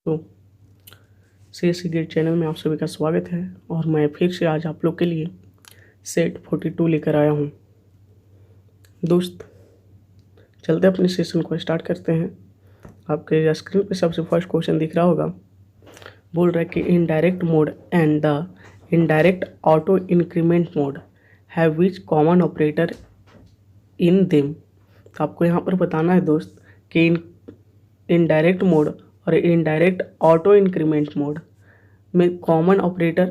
तो CSC gate channel में आप सभी का स्वागत है और मैं फिर से आज आप लोग के लिए सेट 42 लेकर आया हूँ। दोस्त चलते अपने सेशन को स्टार्ट करते हैं। आपके स्क्रीन पे सबसे फर्स्ट क्वेश्चन दिख रहा होगा। बोल रहा है कि indirect mode and the indirect auto increment mode have which common operator in them. तो आपको यहाँ पर बताना है दोस्त कि इनडायरेक्ट मोड और इनडायरेक्ट ऑटो इंक्रीमेंट मोड में कॉमन ऑपरेटर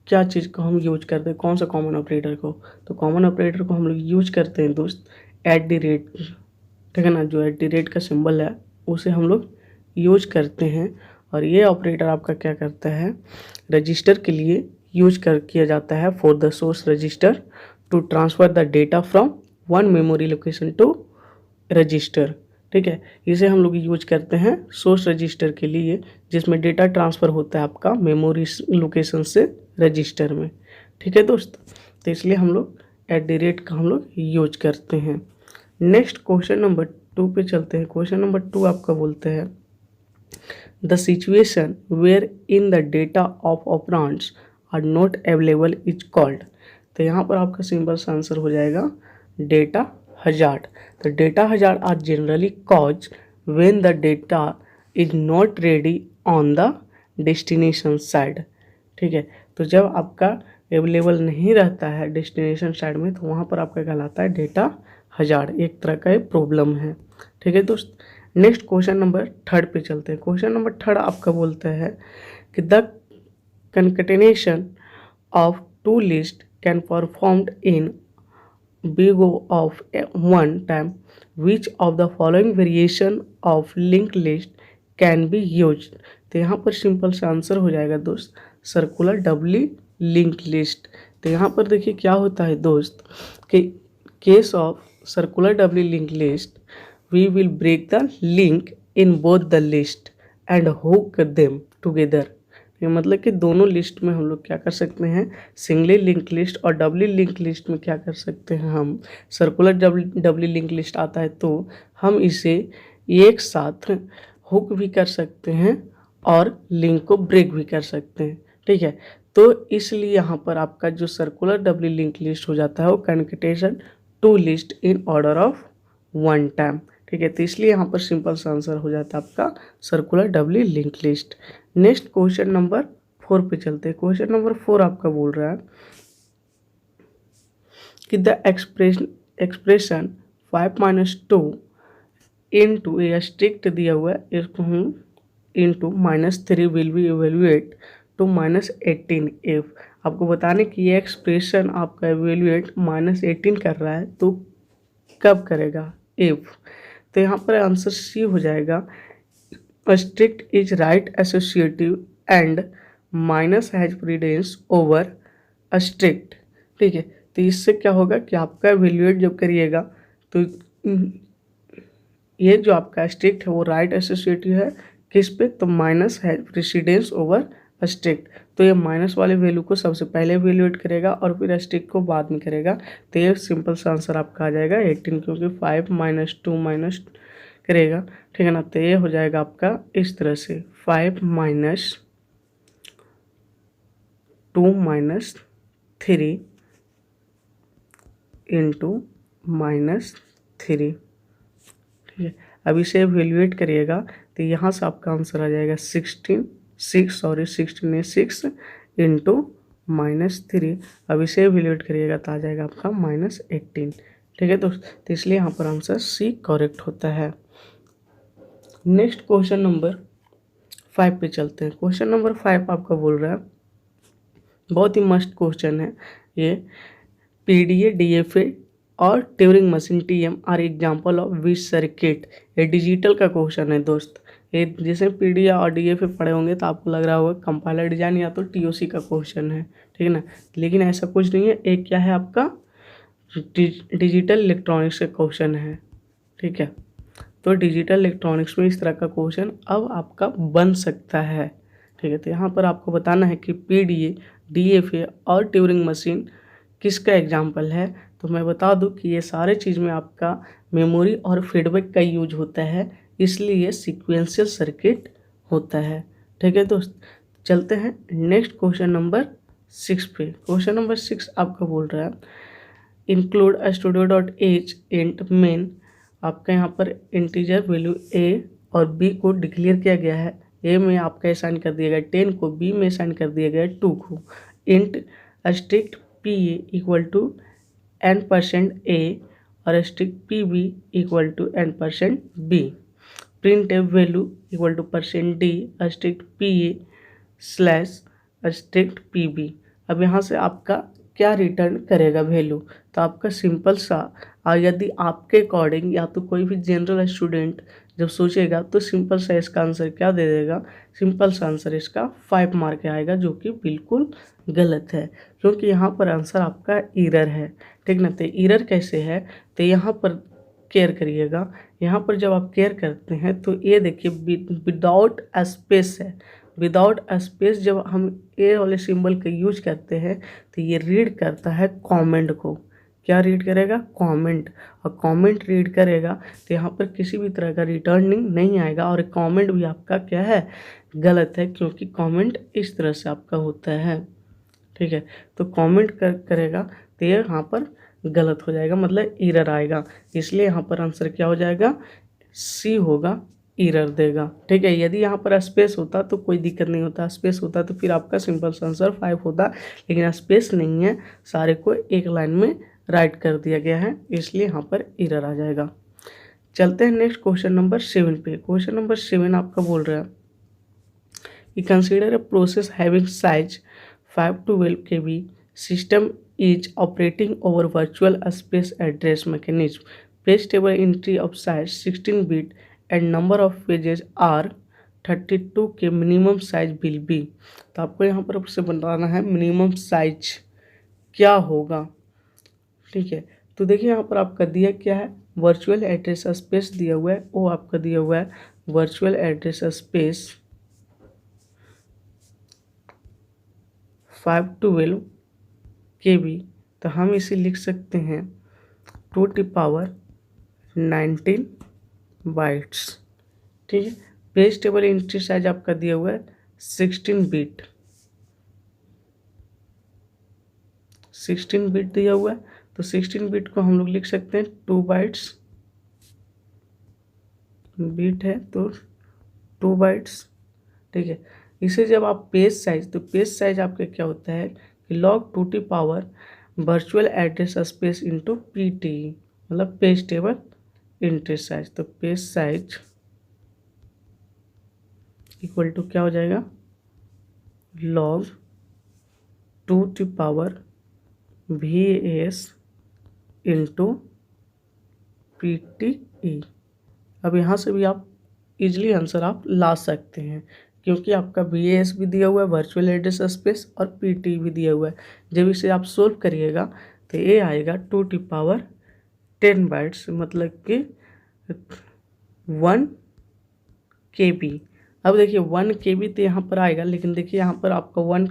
क्या चीज़ को हम यूज करते हैं, कौन सा कॉमन ऑपरेटर को। तो कॉमन ऑपरेटर को हम लोग यूज करते हैं दोस्त @, ठीक है ना। जो @ का सिंबल है उसे हम लोग यूज करते हैं और ये ऑपरेटर आपका क्या करता है, रजिस्टर के लिए किया जाता है for the source register to transfer the data from one memory location to register. ठीक है, इसे हम लोग यूज करते हैं सोर्स रजिस्टर के लिए जिसमें डेटा ट्रांसफ़र होता है आपका मेमोरी लोकेशन से रजिस्टर में। ठीक है दोस्त, तो इसलिए हम लोग @ का हम लोग यूज करते हैं। नेक्स्ट क्वेश्चन नंबर 2 पे चलते हैं। क्वेश्चन नंबर 2 आपका बोलते हैं the situation where in the data of operands are not available is called. तो यहाँ पर आपका सिंपल सा आंसर हो जाएगा डेटा हजार्ड। तो data hazard are generally cause when the data is not ready on the destination side. ठीक है, तो जब आपका अवेलेबल नहीं रहता है डेस्टिनेशन साइड में तो वहाँ पर आपका कहलाता है डेटा हजार्ड, एक तरह का प्रॉब्लम है। ठीक है दोस्त, नेक्स्ट क्वेश्चन नंबर 3 पे चलते हैं। क्वेश्चन नंबर 3 आपका बोलता है कि the concatenation of two list can performed in big O of one time, which of the following variation of linked list can be used। तो यहाँ पर सिंपल सा आंसर हो जाएगा दोस्त सर्कुलर डबली लिंक्ड लिस्ट। तो यहाँ पर देखिए क्या होता है दोस्त कि case of circular doubly linked list we will break the link in both the list and hook them together. ये मतलब कि दोनों लिस्ट में हम लोग क्या कर सकते हैं, सिंगली लिंक लिस्ट और डबली लिंक लिस्ट में क्या कर सकते हैं, हम सर्कुलर डबली लिंक लिस्ट आता है तो हम इसे एक साथ हुक भी कर सकते हैं और लिंक को ब्रेक भी कर सकते हैं। ठीक है, तो इसलिए यहाँ पर आपका जो सर्कुलर डबली लिंक लिस्ट हो जाता है वो concatenation two list in order of one time. ठीक है, तो इसलिए यहाँ पर सिंपल सा आंसर हो जाता है आपका circular doubly link list. Next question number 4 पे चलते हैं। क्वेश्चन नंबर 4 आपका बोल रहा है कि the expression 5 - 2 into a strict दिया हुआ है, इसको हम into -3 will be evaluate to -18 if. आपको बताने कि ये एक्सप्रेशन आपका इवेल्युएट -18 कर रहा है तो कब करेगा, इफ। तो यहाँ पर आंसर सी हो जाएगा strict is right associative and minus has precedence over strict. ठीक है, तो इससे क्या होगा कि आपका इवेल्युएट जब करिएगा तो ये जो आपका स्ट्रिक्ट है वो राइट एसोसिएटिव है किस पे, तो minus has precedence over strict. तो ये माइनस वाले वैल्यू को सबसे पहले इवेल्युएट करेगा और फिर स्ट्रिक्ट को बाद में करेगा। तो ये सिंपल सा आंसर आपका आ जाएगा 18, क्योंकि 5 - 2 माइनस करेगा। ठीक है ना, तो ये हो जाएगा आपका इस तरह से 5 - 2 - 3 इंटू -3। ठीक है, अब इसे इवेल्युएट करिएगा तो यहाँ से आपका आंसर आ जाएगा 16 6 इंटू -3। अब इसे इवेल्युएट करिएगा तो आ जाएगा आपका -18। ठीक है दोस्त, तो इसलिए यहाँ पर आंसर सी करेक्ट होता है। नेक्स्ट क्वेश्चन नंबर 5 पे चलते हैं। क्वेश्चन नंबर 5 आपका बोल रहा है, बहुत ही मस्त क्वेश्चन है ये, PDA DFA और Turing machine TM are example of which circuit. ये डिजिटल का क्वेश्चन है दोस्त। ये जैसे PDA और DFA पढ़े होंगे तो आपको लग रहा होगा कंपाइलर डिजाइन या तो TOC का क्वेश्चन है, ठीक है ना, लेकिन ऐसा कुछ नहीं है। एक क्या है आपका डिजिटल इलेक्ट्रॉनिक्स का क्वेश्चन है। ठीक है, तो डिजिटल इलेक्ट्रॉनिक्स में इस तरह का क्वेश्चन अब आपका बन सकता है। ठीक है, तो यहाँ पर आपको बताना है कि PDA DFA और ट्यूरिंग मशीन किसका एग्जाम्पल है। तो मैं बता दूं कि ये सारे चीज़ में आपका मेमोरी और फीडबैक का यूज होता है, इसलिए ये सीक्वेंशियल सर्किट होता है। ठीक है दोस्त, चलते हैं नेक्स्ट क्वेश्चन नंबर 6 पे। क्वेश्चन नंबर 6 आपका बोल रहा है include studio dot H int main. आपका यहाँ पर इंटीजर वैल्यू ए और बी को डिक्लेयर किया गया है। ए में आपका असाइन कर दिया गया 10 को, बी में असाइन कर दिया गया 2 को। Int strict P A equal to n% A और strict P B equal to n% B. Print F value equal to %d strict P A slash strict P B. अब यहाँ से आपका क्या रिटर्न करेगा वैल्यू, तो आपका सिंपल सा, यदि आपके अकॉर्डिंग या तो कोई भी जनरल स्टूडेंट जब सोचेगा तो सिंपल सा इसका आंसर क्या दे देगा, सिंपल सा आंसर इसका 5 मार्क आएगा, जो कि बिल्कुल गलत है, क्योंकि यहाँ पर आंसर आपका एरर है। ठीक ना, तो एरर कैसे है, तो यहाँ पर केयर करिएगा। यहाँ पर जब आप केयर करते हैं तो ये देखिए विदाउट स्पेस है। विदाउट स्पेस जब हम ए वाले सिंबल का यूज करते हैं तो ये रीड करता है कमेंट को। क्या रीड करेगा, कमेंट। और कमेंट रीड करेगा तो यहाँ पर किसी भी तरह का रिटर्निंग नहीं आएगा, और कमेंट भी आपका क्या है, गलत है, क्योंकि कमेंट इस तरह से आपका होता है। ठीक है, तो कमेंट करेगा तो ये यहाँ पर गलत हो जाएगा, मतलब एरर आएगा। इसलिए यहाँ पर आंसर क्या हो जाएगा, सी होगा, एरर देगा। ठीक है, यदि यहाँ पर स्पेस होता तो कोई दिक्कत नहीं होता, स्पेस होता तो फिर आपका सिंपल आंसर 5 होता, लेकिन स्पेस नहीं है, सारे को एक लाइन में राइट कर दिया गया है, इसलिए यहाँ पर एरर आ जाएगा। चलते हैं नेक्स्ट क्वेश्चन नंबर 7 पे। क्वेश्चन नंबर 7 आपका बोल रहा है कि consider a process having size 5 to 12 KB system is operating over virtual space address mechanism. Page table entry of size 16 bit and number of pages are 32 के minimum size will be। तो आपको यहाँ पर आपसे बताना है मिनिमम साइज क्या होगा। ठीक है, तो देखिए यहाँ पर आपका दिया क्या है, वर्चुअल एड्रेस स्पेस दिया हुआ है, वो आपका दिया हुआ है virtual address space 5 to 12 KB। तो हम इसे लिख सकते हैं 2⁻19 बाइट्स। ठीक है, पेज टेबल एंट्री साइज आपका दिया हुआ है 16 बिट, 16 बिट दिया हुआ है, तो 16 बिट को हम लोग लिख सकते हैं 2 बाइट्स, बिट है तो 2 बाइट्स। ठीक है, इसे जब आप पेज साइज, तो पेज साइज आपका क्या होता है कि log 2 virtual address space into PT, मतलब पेज टेबल एंट्री साइज। तो पेज साइज इक्वल टू क्या हो जाएगा, log 2 VAS इंटू PTE। अब यहाँ से भी आप इजली आंसर आप ला सकते हैं, क्योंकि आपका VAS भी दिया हुआ है वर्चुअल एड्रेस स्पेस और PT भी दिया हुआ है। जब इसे आप सोल्व करिएगा तो ये आएगा 2⁻10 बाइट्स, मतलब कि 1 KB। अब देखिए 1 KB तो यहाँ पर आएगा, लेकिन देखिए यहाँ पर आपका 1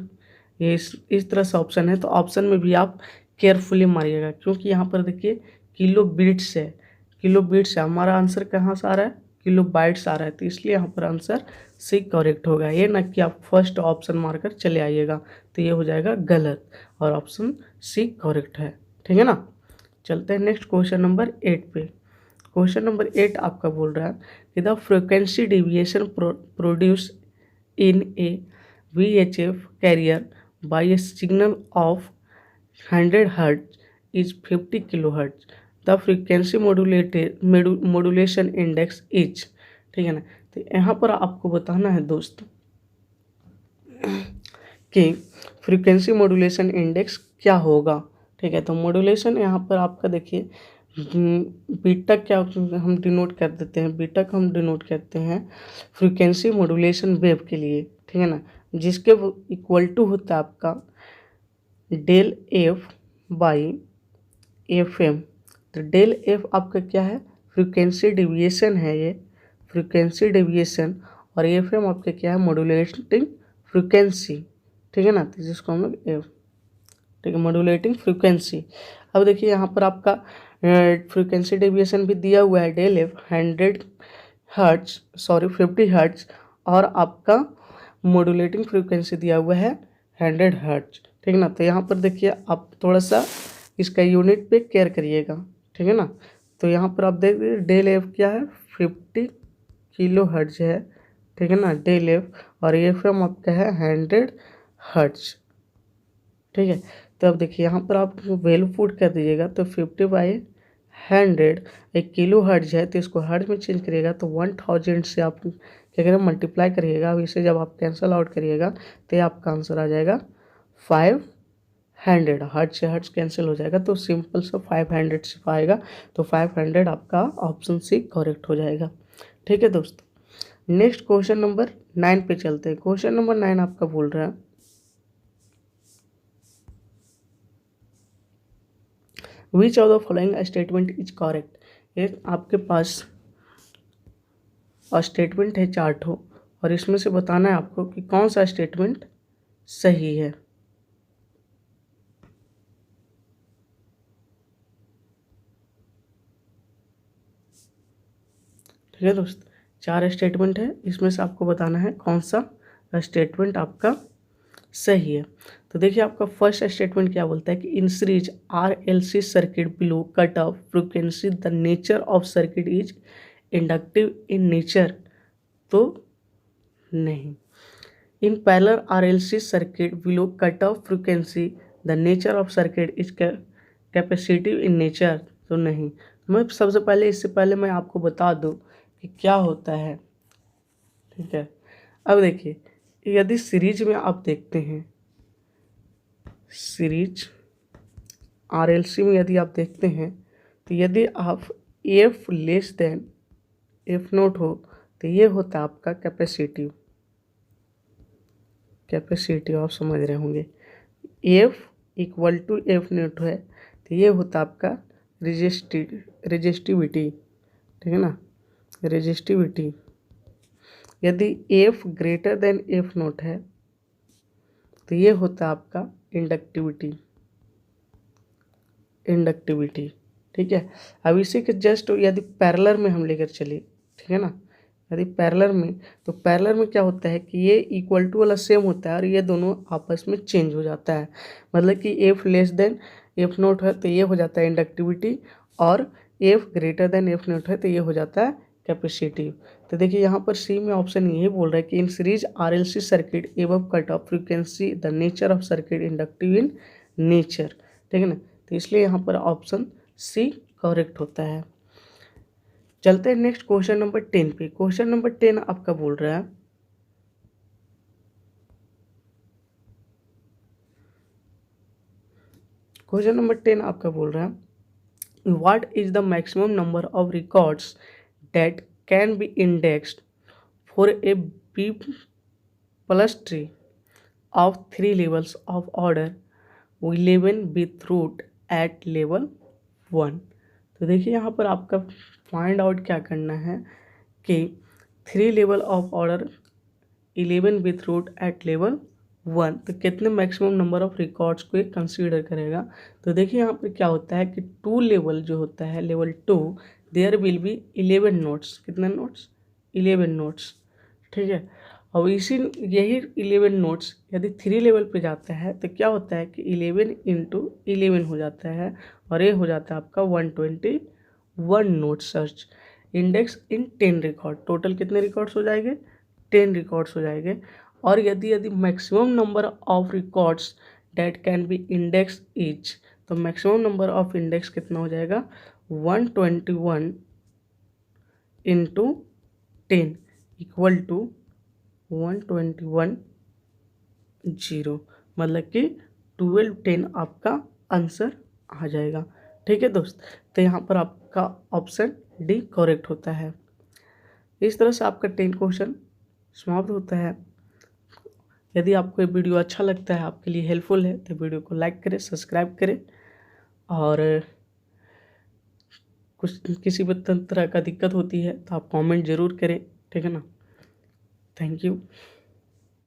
ये इस तरह से ऑप्शन है, तो ऑप्शन में भी आप केयरफुली मारिएगा, क्योंकि यहाँ पर देखिए किलो बिट्स है, किलो बिट्स है, हमारा आंसर कहाँ से आ रहा है, किलो बाइट्स आ रहा है, तो इसलिए यहाँ पर आंसर सी करेक्ट होगा। ये ना कि आप फर्स्ट ऑप्शन मारकर चले आइएगा, तो ये हो जाएगा गलत, और ऑप्शन सी करेक्ट है। ठीक है ना, चलते हैं नेक्स्ट क्वेश्चन नंबर 8 पे। क्वेश्चन नंबर 8 आपका बोल रहा है कि the frequency deviation produce in a VHF carrier by a signal of 100 hertz is 50 kilohertz. The frequency modulation index is. ठीक है ना, तो यहाँ पर आपको बताना है दोस्त कि फ्रीक्वेंसी मॉड्यूलेशन इंडेक्स क्या होगा। ठीक है, तो मॉड्यूलेशन यहाँ पर आपका देखिए बीटा क्या हम डिनोट कर देते हैं, बीटा को हम डिनोट करते हैं फ्रीक्वेंसी मॉड्यूलेशन वेव के लिए। ठीक है ना, जिसके इक्वल टू होता है आपका डेल F/FM। तो डेल F आपका क्या है, फ्रीक्वेंसी डेविएशन है, ये फ्रीक्वेंसी डेविएशन, और FM आपका क्या है, मॉड्यूलेटिंग फ्रीक्वेंसी। ठीक है ना, तो जिसको हम लोग F, ठीक है, मॉड्यूलेटिंग फ्रीक्वेंसी। अब देखिए यहाँ पर आपका फ्रीक्वेंसी डेविएशन भी दिया हुआ है डेल F 50 हर्ट्ज और आपका मॉड्यूलेटिंग फ्रीक्वेंसी दिया हुआ है 100 हर्ट्ज, ठीक है ना। तो यहाँ पर देखिए आप थोड़ा सा इसका यूनिट पे केयर करिएगा, ठीक है ना। तो यहाँ पर आप देख लीजिए डेल एफ क्या है 50 किलो हर्ट्ज है, ठीक है ना डेल एफ, और एफ एम आपका है 100 हर्ट्ज, ठीक है। तो अब देखिए यहाँ पर आप वैल्यू पुट कर दीजिएगा तो 50/100 एक किलो हर्ट्ज है, तो इसको हर्ट्ज में चेंज करिएगा तो 1000 से आप क्या करें मल्टीप्लाई करिएगा। अब इसे जब आप कैंसिल आउट करिएगा तो ये आपका आंसर आ जाएगा 500। हर्ट्ज से हर्ट्ज कैंसिल हो जाएगा तो सिंपल सा 500 से आएगा, तो 500 आपका ऑप्शन सी करेक्ट हो जाएगा, ठीक है दोस्तों। नेक्स्ट क्वेश्चन नंबर 9 पे चलते हैं। क्वेश्चन नंबर 9 आपका बोल रहा है which of the following statement is correct. एक आपके पास स्टेटमेंट है 4 ठो, और इसमें से बताना है आपको कि कौन सा स्टेटमेंट सही है, ठीक है दोस्त। 4 स्टेटमेंट है, इसमें से आपको बताना है कौन सा स्टेटमेंट आपका सही है। तो देखिए आपका फर्स्ट स्टेटमेंट क्या बोलता है कि in series RLC circuit below cut off frequency the nature of circuit is inductive in nature, तो नहीं। In parallel RLC circuit below cut off frequency the nature of circuit is capacitive in nature, तो नहीं। मैं सबसे पहले इससे पहले मैं आपको बता दूं कि क्या होता है, ठीक है। अब देखिए यदि सीरीज में आप देखते हैं, सीरीज RLC में यदि आप देखते हैं तो यदि आप F less than F note हो तो ये होता है आपका कैपेसिटिव, आप समझ रहे होंगे। F equal to F naught है तो ये होता है आपका रेजिस्टिविटी, ठीक है ना, रेजिस्टिविटी। यदि F greater than F naught है तो ये होता है आपका इंडक्टिविटी, ठीक है। अब इसी के जस्ट यदि पैरेलल में हम लेकर चले, ठीक है ना, यदि पैरेलल में, तो पैरेलल में क्या होता है कि ये इक्वल टू वाला सेम होता है और ये दोनों आपस में चेंज हो जाता है। मतलब कि F less than F naught है तो ये हो जाता है इंडक्टिविटी, और F greater than F naught है तो ये हो जाता है कैपेसिटिव। तो देखिए यहाँ पर सी में ऑप्शन यही बोल रहा है कि इन सीरीज RLC सर्किट एवं cut off frequency the nature of circuit inductive in nature, ठीक है ना। तो इसलिए यहाँ पर ऑप्शन सी करेक्ट होता है। चलते हैं नेक्स्ट क्वेश्चन नंबर 10 पे। क्वेश्चन नंबर 10 आपका बोल रहा है what is the maximum number of records that can be indexed for a B plus tree of 3 levels of order 11 with root at level 1। तो देखिए यहाँ पर आपका फाइंड आउट क्या करना है कि 3 level of order 11 with root at level 1, तो कितने मैक्सिमम नंबर ऑफ रिकॉर्ड्स को ये कंसीडर करेगा। तो देखिए यहाँ पर क्या होता है कि 2 लेवल जो होता है level 2 there will be 11 nodes, कितने नोट्स 11 नोट्स, ठीक है। और इसी यही 11 नोट्स यदि 3 लेवल पे जाता है तो क्या होता है कि 11 × 11 हो जाता है, और ये हो जाता है आपका 121 नोट सर्च इंडेक्स इन 10 रिकॉर्ड। टोटल कितने रिकॉर्ड्स हो जाएंगे 10 रिकॉर्ड्स हो जाएंगे। और यदि maximum number of records that can be index etch, तो मैक्सिमम नंबर ऑफ इंडेक्स कितना हो जाएगा 121 × 10 इक्वल टू 121 0, मतलब कि 1210 आपका आंसर आ जाएगा, ठीक है दोस्त। तो यहाँ पर आपका ऑप्शन डी करेक्ट होता है। इस तरह से आपका 10 क्वेश्चन समाप्त होता है। यदि आपको ये वीडियो अच्छा लगता है, आपके लिए हेल्पफुल है, तो वीडियो को लाइक करें, सब्सक्राइब करें, और कुछ किसी भी तरह का दिक्कत होती है तो आप कमेंट ज़रूर करें, ठीक है ना। Thank you.